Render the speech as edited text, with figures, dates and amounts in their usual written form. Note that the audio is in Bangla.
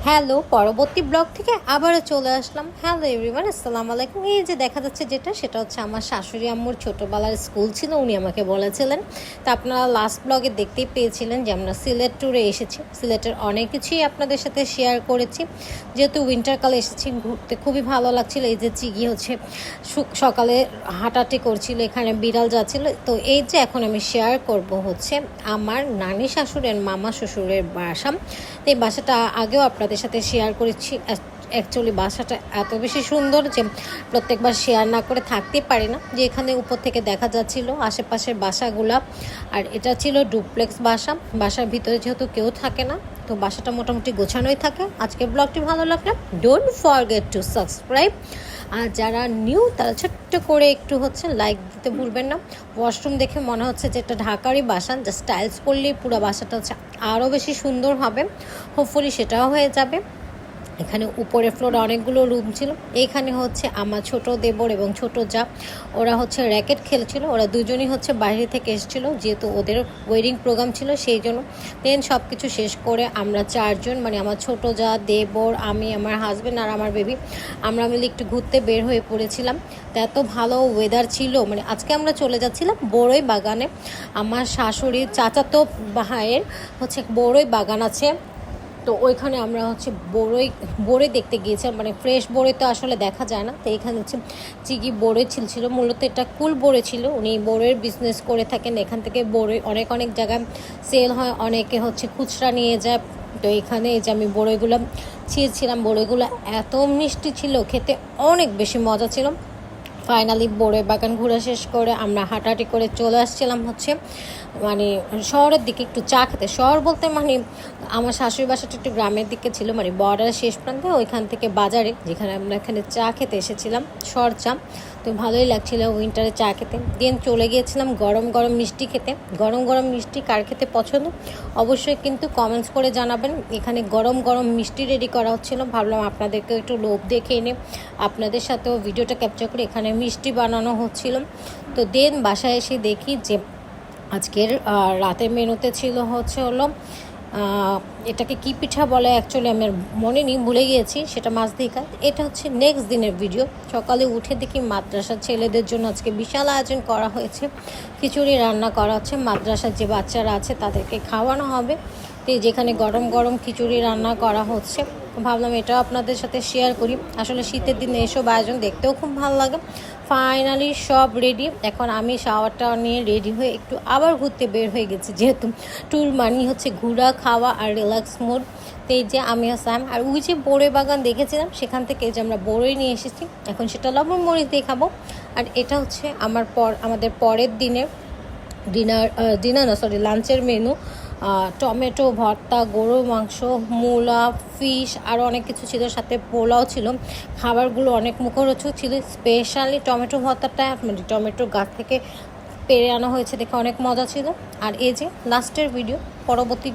হ্যালো, পরবর্তী ব্লগ থেকে আবারও চলে আসলাম। হ্যালো এভরিওয়ান, আসসালামু আলাইকুম। এই যে দেখা যাচ্ছে সেটা হচ্ছে আমার শাশুড়ি আম্মুর ছোটোবেলার স্কুল ছিল, উনি আমাকে বলেছিলেন। তা আপনারা লাস্ট ব্লগে দেখতেই পেয়েছিলেন যে আমরা সিলেট ট্যুরে এসেছি। সিলেটের অনেক কিছুই আপনাদের সাথে শেয়ার করেছি। যেহেতু উইন্টারকালে এসেছি, ঘুরতে খুবই ভালো লাগছিল। এই যে চিগি হচ্ছে সকালে হাঁটাহাঁটি করছিল, এখানে বিড়াল যাচ্ছিল। তো এই যে এখন আমি শেয়ার করব হচ্ছে আমার নানি শাশুড়ের মামা শ্বশুরের বাসা। এই বাসাটা আগেও আপনাদের সাথে শেয়ার করেছি। অ্যাকচুয়ালি বাসাটা এত বেশি সুন্দর যে প্রত্যেকবার শেয়ার না করে থাকতেই পারি না। যে এখানে উপর থেকে দেখা যাচ্ছিল আশেপাশের বাসাগুলা, আর এটা ছিল ডুপ্লেক্স বাসা। বাসার ভিতরে যেহেতু কেউ থাকে না, তো বাসাটা মোটামুটি গোছানোই থাকে। আজকের ব্লগটি ভালো লাগলে ডোন্ট ফরগেট টু সাবস্ক্রাইব। আর যারা নিউ তারা ছোট্ট করে একটু হচ্ছে লাইক দিতে ভুলবেন না। ওয়াশরুম দেখে মনে হচ্ছে যে এটা ঢাকারই বাসা, জাস্ট টাইলস করলেই পুরো বাসাটা হচ্ছে আরও বেশি সুন্দর হবে। হোপফুলি সেটাও হয়ে যাবে। এখানে উপরের ফ্লোরে অনেকগুলো রুম ছিল। এইখানে হচ্ছে আমার ছোট দেবর এবং ছোট যা, ওরা হচ্ছে র্যাকেট খেলছিল। ওরা দুজনই হচ্ছে বাইরে থেকে এসেছিলো, যেহেতু ওদের ওয়েডিং প্রোগ্রাম ছিল সেই জন্য। দেন সব কিছু শেষ করে আমরা চারজন, মানে আমার ছোট যা, দেবর, আমি, আমার হাজব্যান্ড আর আমার বেবি, আমরা মিলে একটু ঘুরতে বের হয়ে পড়েছিলাম। তো এত ভালো ওয়েদার ছিল, মানে আজকে আমরা চলে যাচ্ছিলাম বড়ই বাগানে। আমার শাশুড়ির চাচাতো ভাইয়ের হচ্ছে বড়ই বাগান আছে, তো ওইখানে আমরা হচ্ছে বড়ই দেখতে গিয়েছিলাম। মানে ফ্রেশ বড়ই তো আসলে দেখা যায় না, তো এখানে হচ্ছে চিগি বড়ই ছিল। মূলত এটা কুল বড়ই ছিল। উনি বড়ইয়ের বিজনেস করে থাকেন। এখান থেকে বড়ই অনেক অনেক জায়গায় সেল হয়, অনেকে হচ্ছে খুচরা নিয়ে যায়। তো এখানে এই যে আমি বড়ইগুলো ছিঁড়ছিলাম। বড়ইগুলো এত মিষ্টি ছিল, খেতে অনেক বেশি মজা ছিল। ফাইনালি বড়ই বাগান ঘোরা শেষ করে আমরা হাঁটাহাঁটি করে চলে আসছিলাম হচ্ছে মানে শহরের দিকে একটু চা খেতে। শহর বলতে মানে আমার শাশুড়ি বাসাটা একটু গ্রামের দিকে ছিল, মানে বর্ডারের শেষ প্রান্তে, ওইখান থেকে বাজারে, যেখানে আমরা এখানে চা খেতে এসেছিলাম, শহর চা। তো ভালোই লাগছিলো উইন্টারে চা খেতে। দেন চলে গিয়েছিলাম গরম গরম মিষ্টি খেতে। গরম গরম মিষ্টি কার খেতে পছন্দ অবশ্যই কিন্তু কমেন্টস করে জানাবেন। এখানে গরম গরম মিষ্টি রেডি করা হচ্ছিলো। ভাবলাম আপনাদেরকে একটু লোভ দেখে এনে আপনাদের সাথেও ভিডিওটা ক্যাপচার করে এখানে মিষ্টি বানানো হচ্ছিল। তো দেন বাসায় এসে দেখি যে আজকের রাতের মেনুতে ছিল হলো এটাকে কি পিঠা বলে অ্যাকচুয়ালি আমি মনে নেই, ভুলে গিয়েছি। সেটা মাছ দিয়ে খায়। এটা হচ্ছে নেক্সট দিনের ভিডিও। সকালে উঠে দেখি মাদ্রাসার ছেলেদের জন্য আজকে বিশাল আয়োজন করা হয়েছে। খিচুড়ি রান্না করা হচ্ছে। মাদ্রাসার যে বাচ্চারা আছে তাদেরকে খাওয়ানো হবে। তো যেখানে গরম গরম খিচুড়ি রান্না করা হচ্ছে, ভাবলাম এটাও আপনাদের সাথে শেয়ার করি। আসলে শীতের দিনে এসব আয়োজন দেখতেও খুব ভালো লাগে। ফাইনালি সব রেডি। এখন আমি শাওয়ারটা নিয়ে রেডি হয়ে একটু আবার ঘুরতে বের হয়ে গেছি, যেহেতু ট্যুর মানি হচ্ছে ঘোরা, খাওয়া আর রিল্যাক্স মোড। তো এই যে আমি সাম আর ওই যে বড়ই বাগান দেখেছিলাম, সেখান থেকে এই যে আমরা বড়ই নিয়ে এসেছি। এখন সেটা লবণ মরিচ দিয়ে খাবো। আর এটা হচ্ছে আমাদের পরের দিনের লাঞ্চের মেনু। টমেটো ভর্তা, গরুর মাংস, মূলা, ফিশ, আরও অনেক কিছু ছিল, সাথে পোলাও ছিল। খাবারগুলো অনেক মুখরোচক ছিল। স্পেশালি টমেটো ভর্তাটা মানে টমেটো গাছ থেকে পেরে আনা হয়েছে দেখে অনেক মজা ছিল। আর এই যে লাস্টের ভিডিও, পরবর্তী